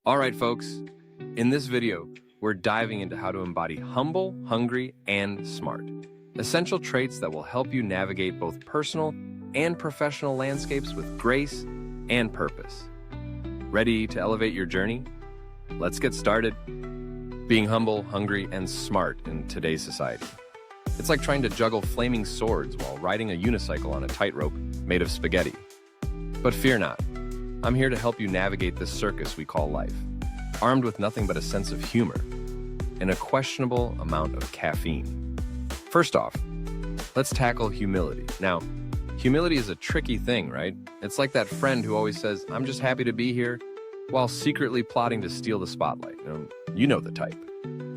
All right, folks, in this video, we're diving into how to embody humble, hungry, and smart. Essential traits that will help you navigate both personal and professional landscapes with grace and purpose. Ready to elevate your journey? Let's get started. Being humble, hungry, and smart in today's society. It's like trying to juggle flaming swords while riding a unicycle on a tightrope made of spaghetti. But fear not. I'm here to help you navigate this circus we call life, armed with nothing but a sense of humor and a questionable amount of caffeine. First off, let's tackle humility. Now, humility is a tricky thing, right? It's like that friend who always says, "I'm just happy to be here," while secretly plotting to steal the spotlight. You know the type.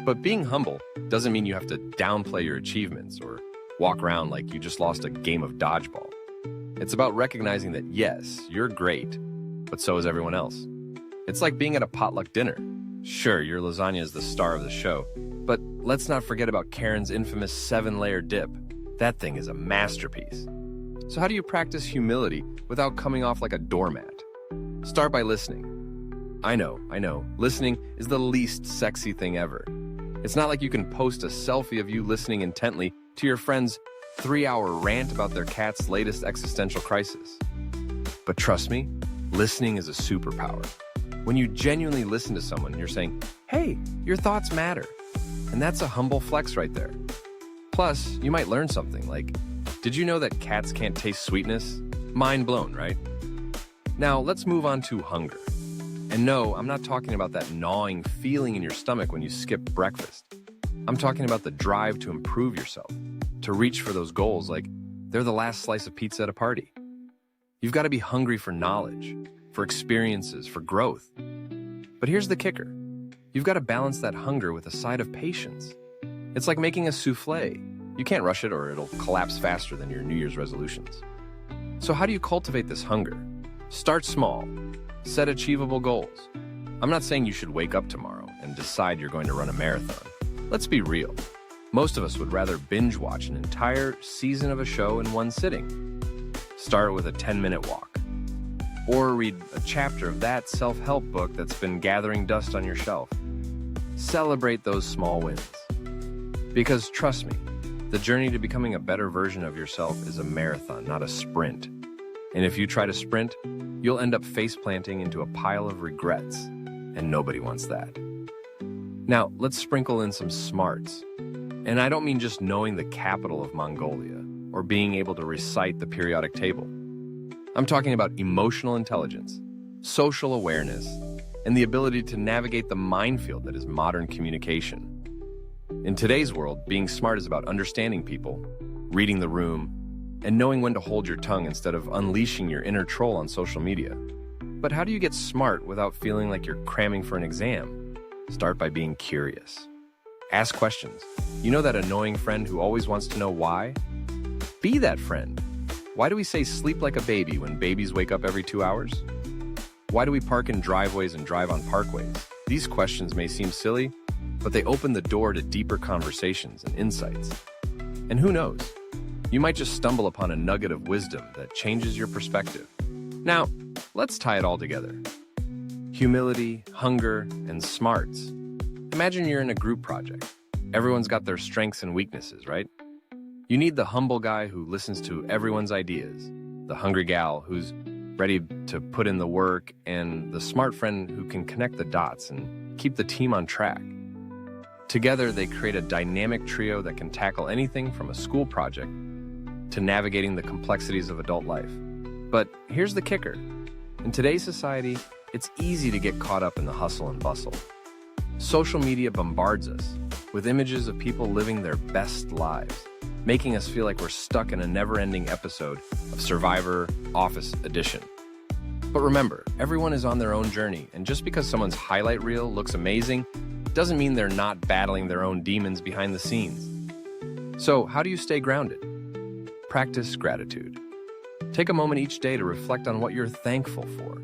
But being humble doesn't mean you have to downplay your achievements or walk around like you just lost a game of dodgeball. It's about recognizing that, yes, you're great, but so is everyone else. It's like being at a potluck dinner. Sure, your lasagna is the star of the show, but let's not forget about Karen's infamous 7-layer dip. That thing is a masterpiece. So how do you practice humility without coming off like a doormat? Start by listening. I know, listening is the least sexy thing ever. It's not like you can post a selfie of you listening intently to your friend's 3-hour rant about their cat's latest existential crisis. But trust me, listening is a superpower. When you genuinely listen to someone, you're saying, "Hey, your thoughts matter." And that's a humble flex right there. Plus, you might learn something like, did you know that cats can't taste sweetness? Mind blown, right? Now, let's move on to hunger. And no, I'm not talking about that gnawing feeling in your stomach when you skip breakfast. I'm talking about the drive to improve yourself, to reach for those goals like they're the last slice of pizza at a party. You've got to be hungry for knowledge, for experiences, for growth. But here's the kicker. You've got to balance that hunger with a side of patience. It's like making a souffle. You can't rush it or it'll collapse faster than your New Year's resolutions. So how do you cultivate this hunger? Start small. Set achievable goals. I'm not saying you should wake up tomorrow and decide you're going to run a marathon. Let's be real. Most of us would rather binge watch an entire season of a show in one sitting. Start with a 10-minute walk. Or read a chapter of that self-help book that's been gathering dust on your shelf. Celebrate those small wins. Because trust me, the journey to becoming a better version of yourself is a marathon, not a sprint. And if you try to sprint, you'll end up face-planting into a pile of regrets, and nobody wants that. Now, let's sprinkle in some smarts. And I don't mean just knowing the capital of Mongolia, or being able to recite the periodic table. I'm talking about emotional intelligence, social awareness, and the ability to navigate the minefield that is modern communication. In today's world, being smart is about understanding people, reading the room, and knowing when to hold your tongue instead of unleashing your inner troll on social media. But how do you get smart without feeling like you're cramming for an exam? Start by being curious. Ask questions. You know that annoying friend who always wants to know why? Be that friend. Why do we say sleep like a baby when babies wake up every 2 hours? Why do we park in driveways and drive on parkways? These questions may seem silly, but they open the door to deeper conversations and insights. And who knows? You might just stumble upon a nugget of wisdom that changes your perspective. Now, let's tie it all together. Humility, hunger, and smarts. Imagine you're in a group project. Everyone's got their strengths and weaknesses, right? You need the humble guy who listens to everyone's ideas, the hungry gal who's ready to put in the work, and the smart friend who can connect the dots and keep the team on track. Together, they create a dynamic trio that can tackle anything from a school project to navigating the complexities of adult life. But here's the kicker. In today's society, it's easy to get caught up in the hustle and bustle. Social media bombards us with images of people living their best lives, making us feel like we're stuck in a never-ending episode of Survivor Office Edition. But remember, everyone is on their own journey, and just because someone's highlight reel looks amazing doesn't mean they're not battling their own demons behind the scenes. So, how do you stay grounded? Practice gratitude. Take a moment each day to reflect on what you're thankful for.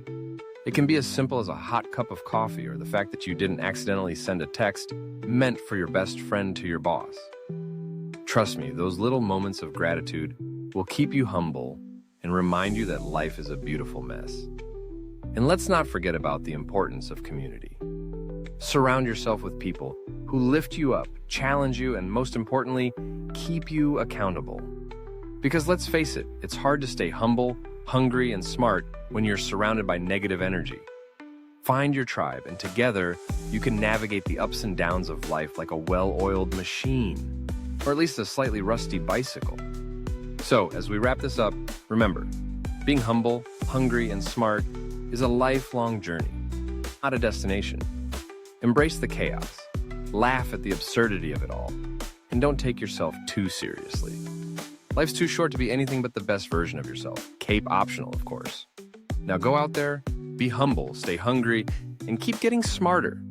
It can be as simple as a hot cup of coffee or the fact that you didn't accidentally send a text meant for your best friend to your boss. Trust me, those little moments of gratitude will keep you humble and remind you that life is a beautiful mess. And let's not forget about the importance of community. Surround yourself with people who lift you up, challenge you, and most importantly, keep you accountable. Because let's face it, it's hard to stay humble, hungry, and smart when you're surrounded by negative energy. Find your tribe, and together, you can navigate the ups and downs of life like a well-oiled machine, or at least a slightly rusty bicycle. So, as we wrap this up, remember, being humble, hungry, and smart is a lifelong journey, not a destination. Embrace the chaos, laugh at the absurdity of it all, and don't take yourself too seriously. Life's too short to be anything but the best version of yourself. Cape optional, of course. Now go out there, be humble, stay hungry, and keep getting smarter.